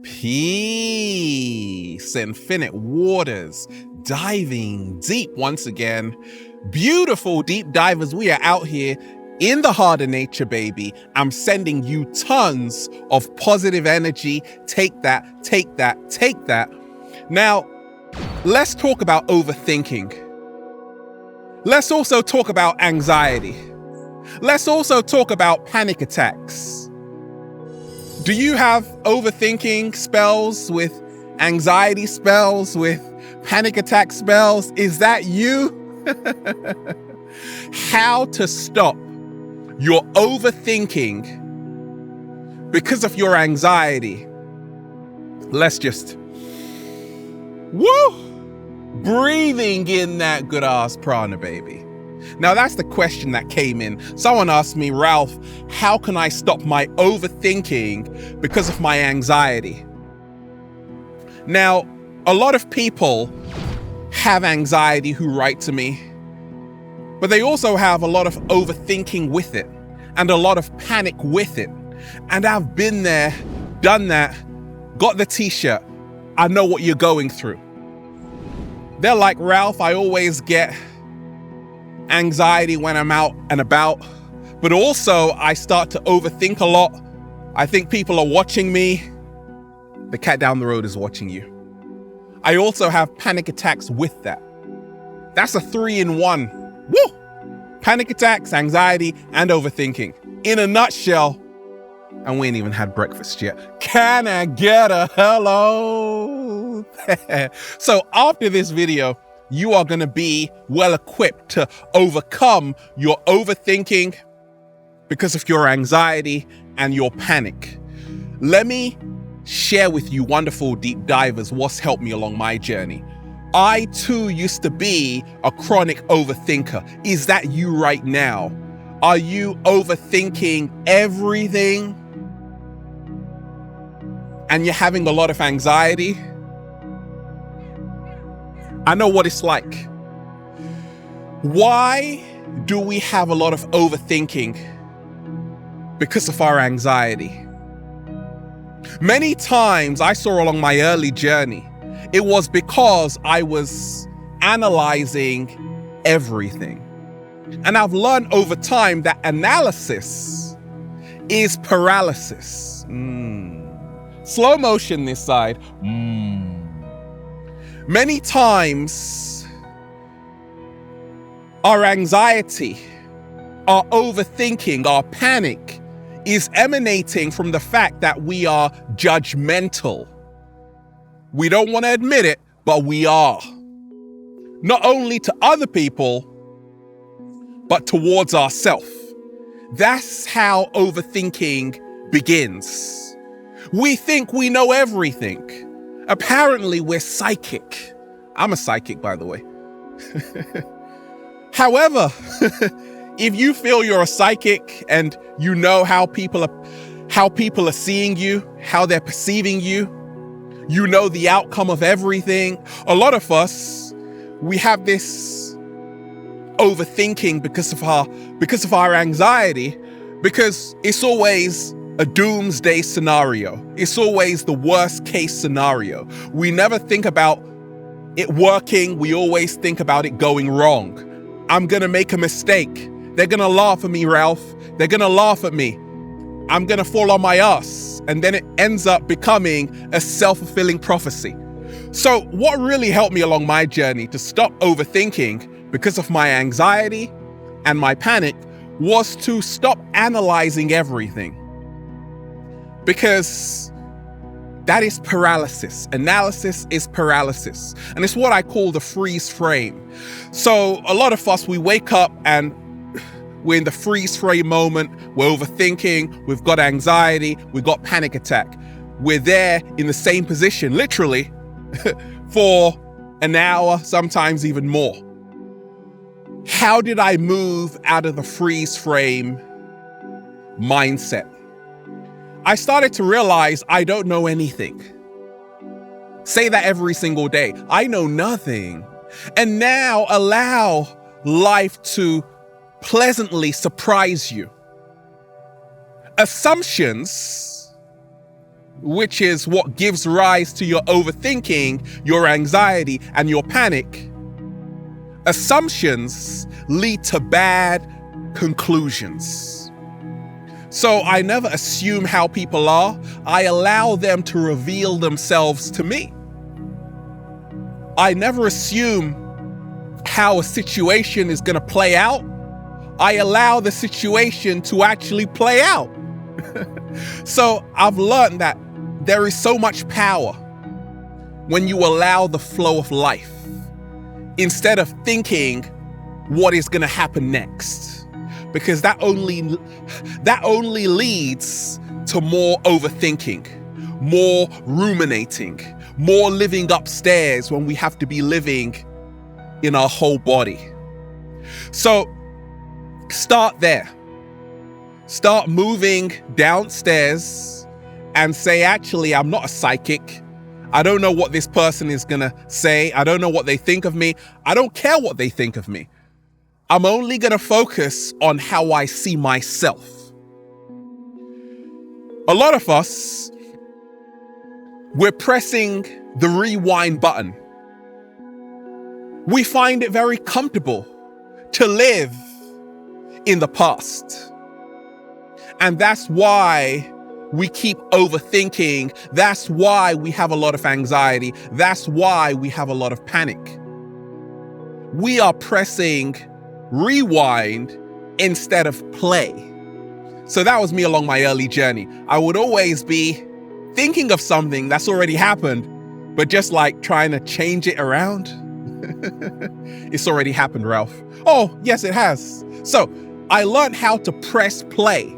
Peace, infinite waters, diving deep once again. Beautiful deep divers, we are out here in the heart of nature, baby. I'm sending you tons of positive energy. Take that, take that, take that. Now, let's talk about overthinking. Let's also talk about anxiety. Let's also talk about panic attacks. Do you have overthinking spells with anxiety spells with panic attack spells? Is that you? How to stop your overthinking because of your anxiety. Let's just, breathing in that good ass prana, baby. Now that's the question that came in. Someone asked me, Ralph, how can I stop my overthinking because of my anxiety? Now, a lot of people have anxiety who write to me, but they also have a lot of overthinking with it and a lot of panic with it. And I've been there, done that, got the t-shirt. I know what you're going through. They're like, Ralph, I always get anxiety when I'm out and about, but also I start to overthink a lot. I think people are watching me. The cat down the road is watching you. I also have panic attacks with that. That's a 3-in-1. Woo! Panic attacks, anxiety, and overthinking. In a nutshell, and we ain't even had breakfast yet. Can I get a hello? So after this video, you are going to be well equipped to overcome your overthinking because of your anxiety and your panic. Let me share with you, wonderful deep divers, what's helped me along my journey. I too used to be a chronic overthinker. Is that you right now? Are you overthinking everything? And you're having a lot of anxiety? I know what it's like. Why do we have a lot of overthinking? Because of our anxiety. Many times I saw along my early journey, it was because I was analyzing everything. And I've learned over time that analysis is paralysis. Slow motion this side. Many times, our anxiety, our overthinking, our panic is emanating from the fact that we are judgmental. We don't want to admit it, but we are. Not only to other people, but towards ourselves. That's how overthinking begins. We think we know everything. Apparently, we're psychic. I'm a psychic, by the way. However, if you feel you're a psychic and you know how people are seeing you, how they're perceiving you, you know the outcome of everything. A lot of us, we have this overthinking because of our anxiety, because it's always a doomsday scenario. It's always the worst case scenario. We never think about it working. We always think about it going wrong. I'm gonna make a mistake. They're gonna laugh at me, Ralph. They're gonna laugh at me. I'm gonna fall on my ass. And then it ends up becoming a self-fulfilling prophecy. So what really helped me along my journey to stop overthinking because of my anxiety and my panic was to stop analyzing everything. Because that is paralysis. Analysis is paralysis. And it's what I call the freeze frame. So a lot of us, we wake up and we're in the freeze frame moment. We're overthinking. We've got anxiety. We've got panic attack. We're there in the same position, literally, for an hour, sometimes even more. How did I move out of the freeze frame mindset? I started to realize I don't know anything. Say that every single day. I know nothing. And now allow life to pleasantly surprise you. Assumptions which is what gives rise to your overthinking, your anxiety, and your panic, assumptions lead to bad conclusions. So I never assume how people are. I allow them to reveal themselves to me. I never assume how a situation is going to play out. I allow the situation to actually play out. So I've learned that there is so much power when you allow the flow of life instead of thinking what is going to happen next, because that only leads to more overthinking, more ruminating, more living upstairs when we have to be living in our whole body. So start there. Start moving downstairs and say, actually, I'm not a psychic. I don't know what this person is going to say. I don't know what they think of me. I don't care what they think of me. I'm only going to focus on how I see myself. A lot of us, we're pressing the rewind button. We find it very comfortable to live in the past. And that's why we keep overthinking. That's why we have a lot of anxiety. That's why we have a lot of panic. We are pressing rewind instead of play. So that was me along my early journey. I would always be thinking of something that's already happened, but just like trying to change it around. It's already happened, Ralph. Oh, yes, it has. So I learned how to press play.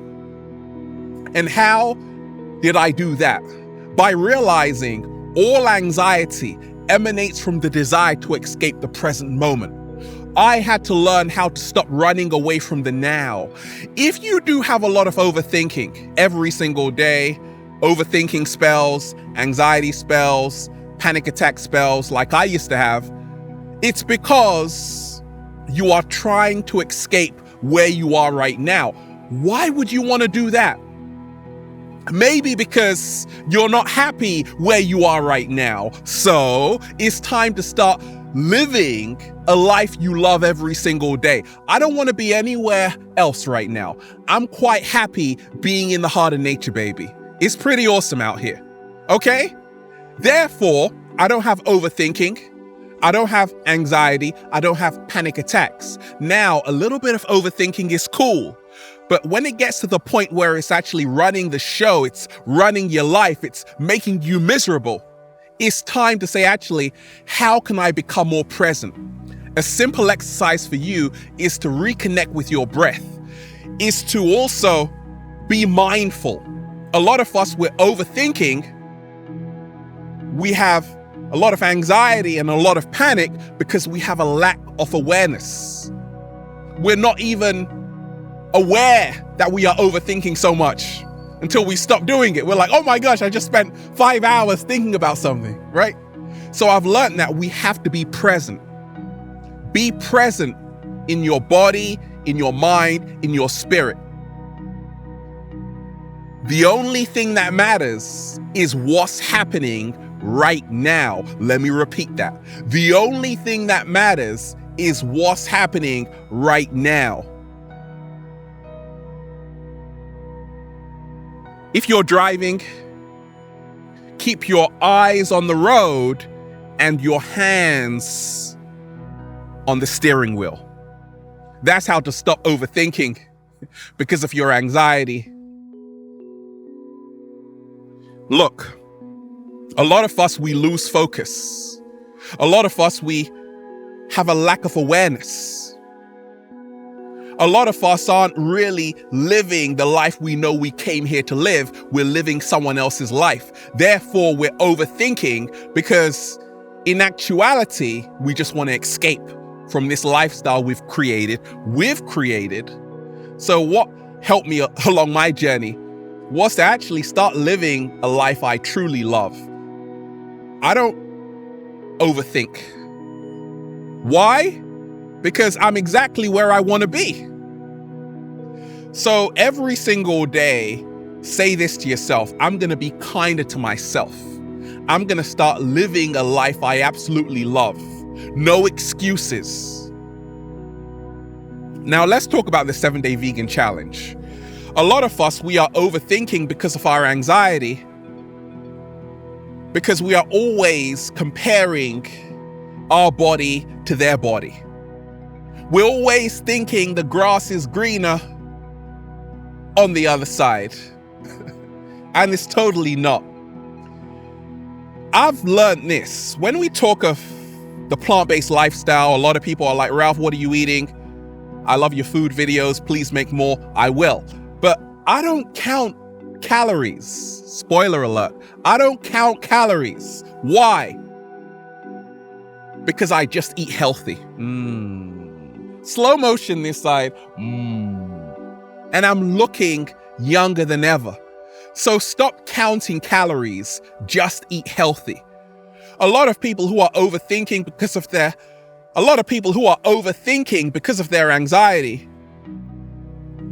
And how did I do that? By realizing all anxiety emanates from the desire to escape the present moment. I had to learn how to stop running away from the now. If you do have a lot of overthinking every single day, overthinking spells, anxiety spells, panic attack spells like I used to have, it's because you are trying to escape where you are right now. Why would you want to do that? Maybe because you're not happy where you are right now. So it's time to start living a life you love every single day. I don't want to be anywhere else right now. I'm quite happy being in the heart of nature, baby. It's pretty awesome out here. Okay? Therefore, I don't have overthinking. I don't have anxiety. I don't have panic attacks. Now, a little bit of overthinking is cool. But when it gets to the point where it's actually running the show, it's running your life, it's making you miserable, it's time to say, actually, how can I become more present? A simple exercise for you is to reconnect with your breath, is to also be mindful. A lot of us, we're overthinking. We have a lot of anxiety and a lot of panic because we have a lack of awareness. We're not even aware that we are overthinking so much until we stop doing it. We're like, oh my gosh, I just spent 5 hours thinking about something, right? So I've learned that we have to be present. Be present in your body, in your mind, in your spirit. The only thing that matters is what's happening right now. Let me repeat that. The only thing that matters is what's happening right now. If you're driving, keep your eyes on the road and your hands on the steering wheel. That's how to stop overthinking because of your anxiety. Look, a lot of us, we lose focus. A lot of us, we have a lack of awareness. A lot of us aren't really living the life we know we came here to live. We're living someone else's life. Therefore, we're overthinking because in actuality, we just want to escape from this lifestyle we've created. So what helped me along my journey was to actually start living a life I truly love. I don't overthink. Why? Because I'm exactly where I want to be. So every single day, say this to yourself: I'm going to be kinder to myself. I'm going to start living a life I absolutely love. No excuses. Now let's talk about the 7-day vegan challenge. A lot of us, we are overthinking because of our anxiety, because we are always comparing our body to their body. We're always thinking the grass is greener on the other side. And it's totally not. I've learned this. When we talk of the plant-based lifestyle, a lot of people are like, Ralph, what are you eating? I love your food videos. Please make more. I will. But I don't count calories. Spoiler alert. I don't count calories. Why? Because I just eat healthy. Slow motion this side. And I'm looking younger than ever. So stop counting calories. Just eat healthy. A lot of people who are overthinking because of their anxiety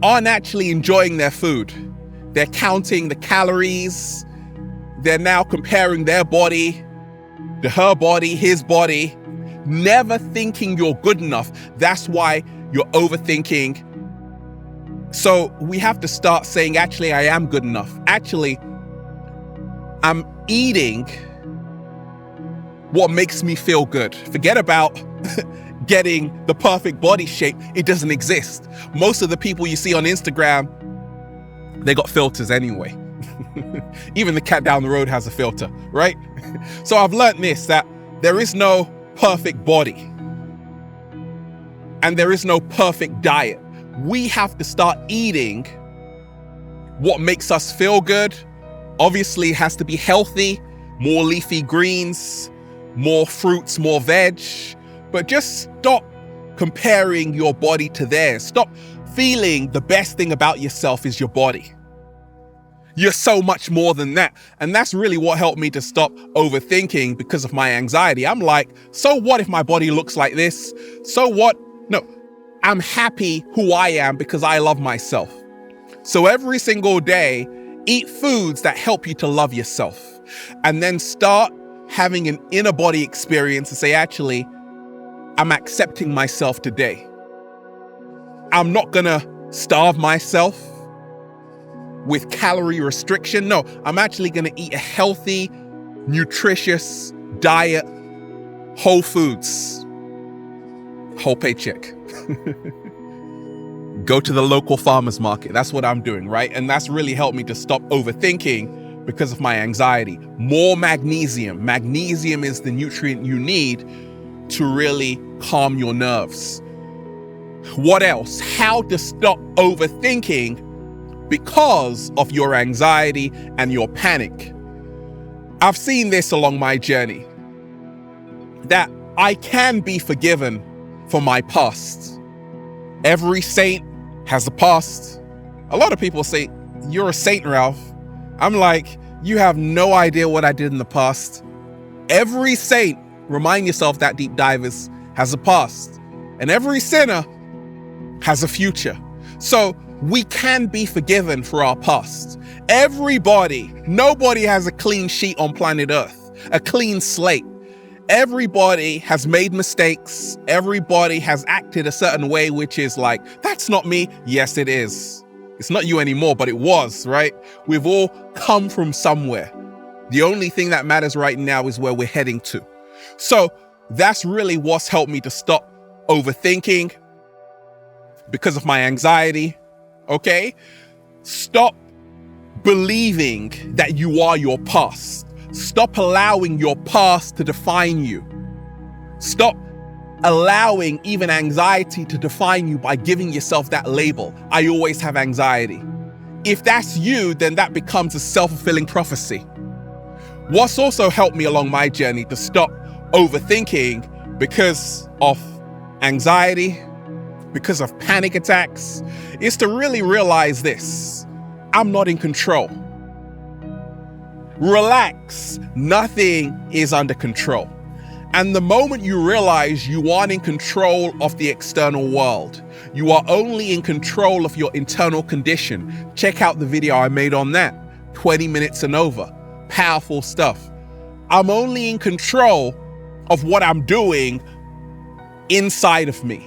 aren't actually enjoying their food. They're counting the calories. They're now comparing their body to her body, his body, never thinking you're good enough. That's why you're overthinking. So we have to start saying, actually, I am good enough. Actually, I'm eating what makes me feel good. Forget about getting the perfect body shape. It doesn't exist. Most of the people you see on Instagram, they got filters anyway. Even the cat down the road has a filter, right? So I've learned this, that there is no perfect body and there is no perfect diet. We have to start eating what makes us feel good. Obviously, it has to be healthy, more leafy greens, more fruits, more veg. But just stop comparing your body to theirs. Stop feeling the best thing about yourself is your body. You're so much more than that. And that's really what helped me to stop overthinking because of my anxiety. I'm like, so what if my body looks like this? So what? No, I'm happy who I am because I love myself. So every single day, eat foods that help you to love yourself. And then start having an inner body experience and say, actually, I'm accepting myself today. I'm not gonna starve myself with calorie restriction. No, I'm actually gonna eat a healthy, nutritious diet, whole foods, whole paycheck. Go to the local farmer's market. That's what I'm doing, right? And that's really helped me to stop overthinking because of my anxiety. More magnesium. Magnesium is the nutrient you need to really calm your nerves. What else? How to stop overthinking because of your anxiety and your panic. I've seen this along my journey, that I can be forgiven for my past. Every saint has a past. A lot of people say, you're a saint, Ralph. I'm like, you have no idea what I did in the past. Every saint, remind yourself that, deep divers, has a past. And every sinner has a future. So we can be forgiven for our past. Everybody, nobody has a clean sheet on planet Earth, a clean slate. Everybody has made mistakes. Everybody has acted a certain way, which is like, that's not me. Yes, it is. It's not you anymore, but it was, right? We've all come from somewhere. The only thing that matters right now is where we're heading to. So that's really what's helped me to stop overthinking because of my anxiety. Okay? Stop believing that you are your past. Stop allowing your past to define you. Stop allowing even anxiety to define you by giving yourself that label. I always have anxiety. If that's you, then that becomes a self-fulfilling prophecy. What's also helped me along my journey to stop overthinking because of anxiety, because of panic attacks, is to really realize this: I'm not in control. Relax. Nothing is under control. And the moment you realize you aren't in control of the external world, you are only in control of your internal condition. Check out the video I made on that, 20 minutes and over. Powerful stuff. I'm only in control of what I'm doing inside of me,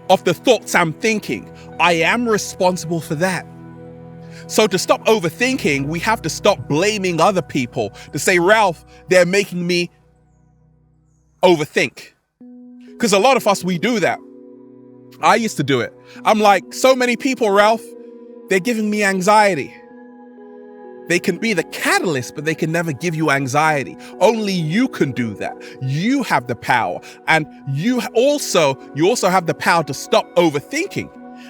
of the thoughts I'm thinking. I am responsible for that. So to stop overthinking, we have to stop blaming other people, to say, Ralph, they're making me overthink. Because a lot of us, we do that. I used to do it. I'm like, so many people, Ralph, they're giving me anxiety. They can be the catalyst, but they can never give you anxiety. Only you can do that. You have the power. And you also have the power to stop overthinking.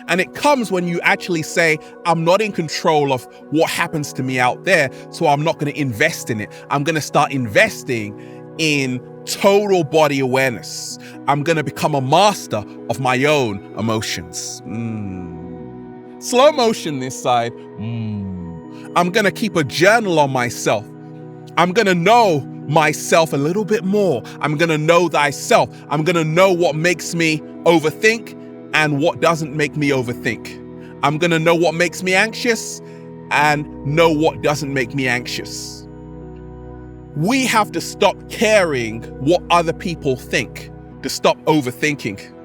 And it comes when you actually say, I'm not in control of what happens to me out there, so I'm not going to invest in it. I'm going to start investing in total body awareness. I'm going to become a master of my own emotions. Slow motion this side. I'm going to keep a journal on myself. I'm going to know myself a little bit more. I'm going to know thyself. I'm going to know what makes me overthink and what doesn't make me overthink. I'm going to know what makes me anxious and know what doesn't make me anxious. We have to stop caring what other people think to stop overthinking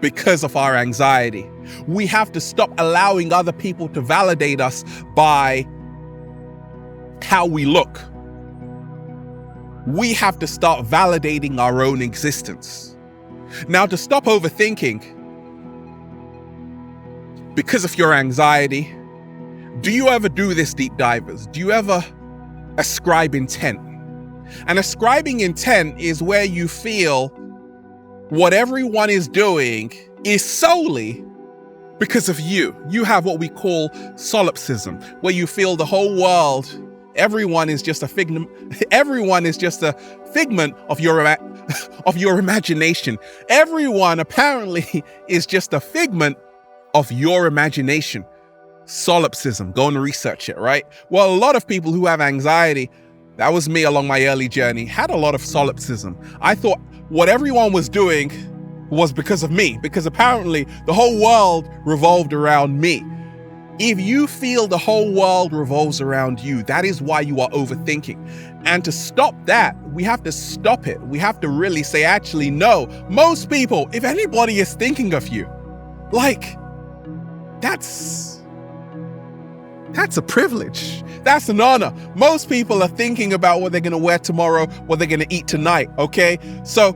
because of our anxiety. We have to stop allowing other people to validate us by how we look. We have to start validating our own existence. Now, to stop overthinking because of your anxiety, do you ever do this, deep divers? Do you ever ascribe intent? And ascribing intent is where you feel what everyone is doing is solely because of you. You have what we call solipsism, where you feel the whole world, everyone is just a figment of your imagination. Everyone apparently is just a figment of your imagination. Solipsism. Go and research it, right? Well, a lot of people who have anxiety, that was me along my early journey, had a lot of solipsism. I thought what everyone was doing was because of me, because apparently the whole world revolved around me. If you feel the whole world revolves around you, that is why you are overthinking. And to stop that, we have to stop it. We have to really say, actually, no, most people, if anybody is thinking of you, like, that's a privilege. That's an honor. Most people are thinking about what they're going to wear tomorrow, what they're going to eat tonight, okay? So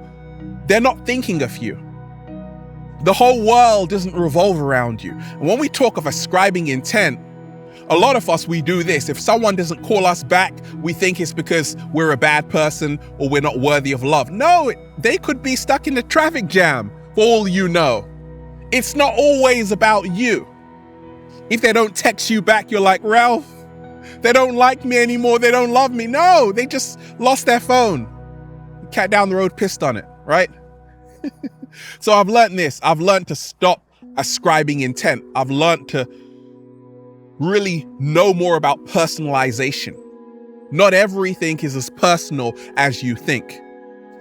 they're not thinking of you. The whole world doesn't revolve around you. And when we talk of ascribing intent, a lot of us, we do this. If someone doesn't call us back, we think it's because we're a bad person or we're not worthy of love. No, they could be stuck in a traffic jam, for all you know. It's not always about you. If they don't text you back, you're like, Ralph, they don't like me anymore. They don't love me. No, they just lost their phone. Cat down the road pissed on it, right? So I've learned this. I've learned to stop ascribing intent. I've learned to really know more about personalization. Not everything is as personal as you think.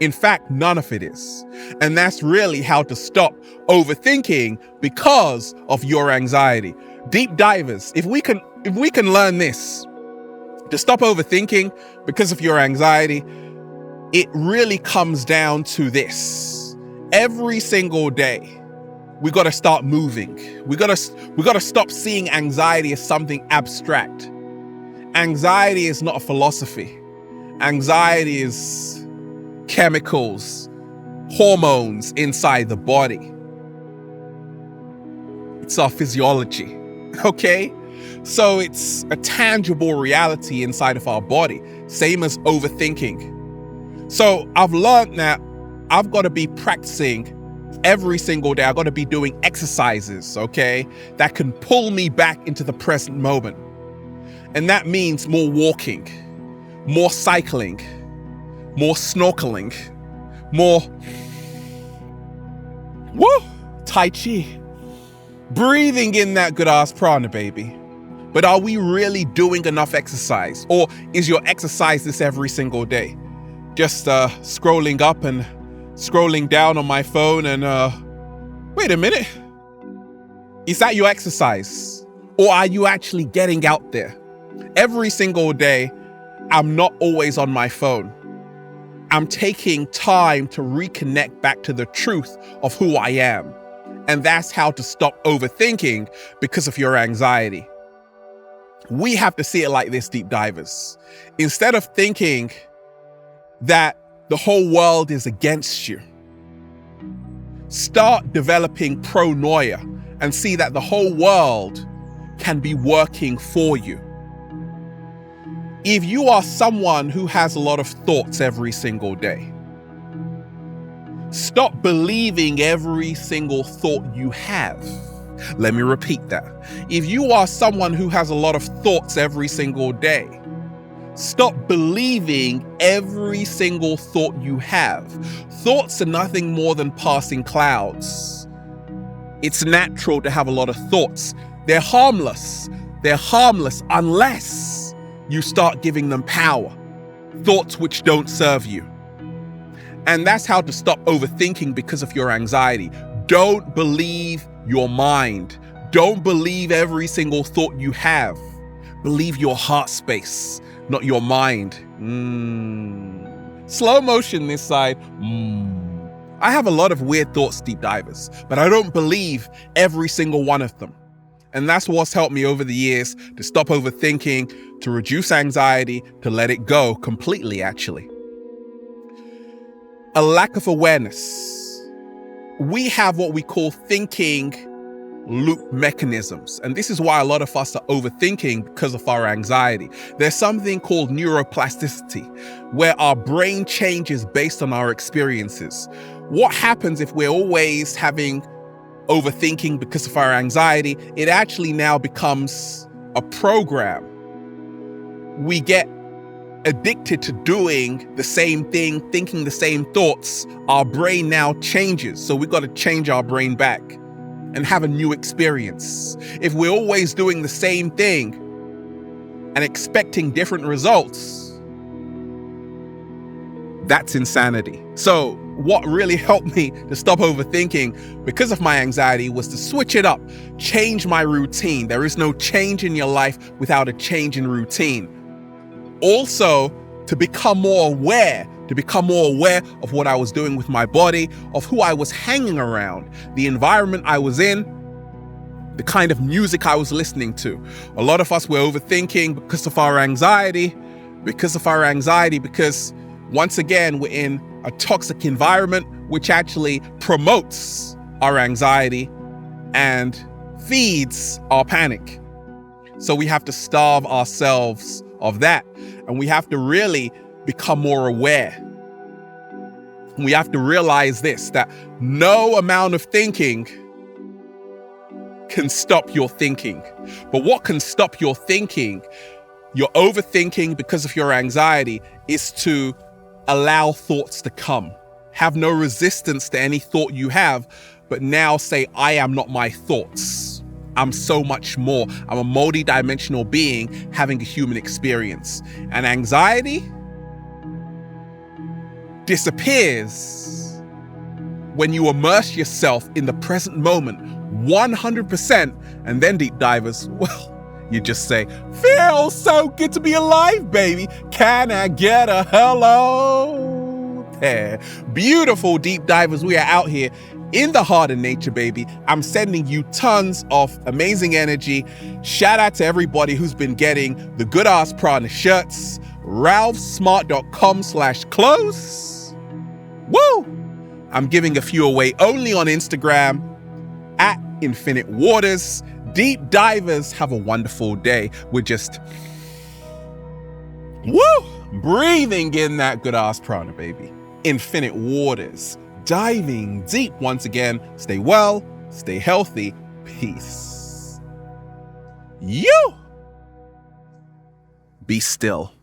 In fact, none of it is. And that's really how to stop overthinking because of your anxiety. Deep divers, if we can learn this, to stop overthinking because of your anxiety, it really comes down to this. Every single day, we got to start moving. We got to stop seeing anxiety as something abstract. Anxiety is not a philosophy. Anxiety is chemicals, hormones inside the body. It's our physiology, okay? So it's a tangible reality inside of our body, same as overthinking. So I've learned that I've got to be practicing every single day. I've got to be doing exercises, okay, that can pull me back into the present moment. And that means more walking, more cycling, more snorkeling, more Tai Chi, breathing in that good ass prana, baby. But are we really doing enough exercise? Or is your exercise this every single day? just scrolling up and scrolling down on my phone and wait a minute. Is that your exercise? Or are you actually getting out there? Every single day, I'm not always on my phone. I'm taking time to reconnect back to the truth of who I am. And that's how to stop overthinking because of your anxiety. We have to see it like this, deep divers. Instead of thinking that the whole world is against you, start developing pronoia and see that the whole world can be working for you. If you are someone who has a lot of thoughts every single day, stop believing every single thought you have. Let me repeat that. If you are someone who has a lot of thoughts every single day, stop believing every single thought you have. Thoughts are nothing more than passing clouds. It's natural to have a lot of thoughts. They're harmless. They're harmless unless you start giving them power. Thoughts which don't serve you. And that's how to stop overthinking because of your anxiety. Don't believe your mind. Don't believe every single thought you have. Believe your heart space, not your mind. Slow motion this side. I have a lot of weird thoughts, deep divers, but I don't believe every single one of them. And that's what's helped me over the years to stop overthinking, to reduce anxiety, to let it go completely, actually. A lack of awareness. We have what we call thinking loop mechanisms. And this is why a lot of us are overthinking because of our anxiety. There's something called neuroplasticity, where our brain changes based on our experiences. What happens if we're always having overthinking because of our anxiety? It actually now becomes a program. We get addicted to doing the same thing, thinking the same thoughts. Our brain now changes. So we've got to change our brain back and have a new experience. If we're always doing the same thing and expecting different results, that's insanity. So what really helped me to stop overthinking because of my anxiety was to switch it up, change my routine. There is no change in your life without a change in routine. Also, to become more aware of what I was doing with my body, of who I was hanging around, the environment I was in, the kind of music I was listening to. A lot of us were overthinking because of our anxiety, because once again, we're in a toxic environment which actually promotes our anxiety and feeds our panic. So we have to starve ourselves of that. And we have to really become more aware. We have to realize this, that no amount of thinking can stop your thinking. But what can stop your thinking, your overthinking because of your anxiety, is to allow thoughts to come. Have no resistance to any thought you have, but now say, I am not my thoughts. I'm so much more. I'm a multi-dimensional being having a human experience. And anxiety disappears when you immerse yourself in the present moment 100%. And then, deep divers, well, you just say, feels so good to be alive, baby. Can I get a hello there? Beautiful deep divers, we are out here in the heart of nature, baby. I'm sending you tons of amazing energy. Shout out to everybody who's been getting the Good Ass Prana shirts. ralphsmart.com/close. Woo! I'm giving a few away only on Instagram at Infinite Waters. Deep divers, have a wonderful day. We're just breathing in that good ass prana, baby. Infinite Waters, diving deep once again. Stay well, stay healthy. Peace. You be still.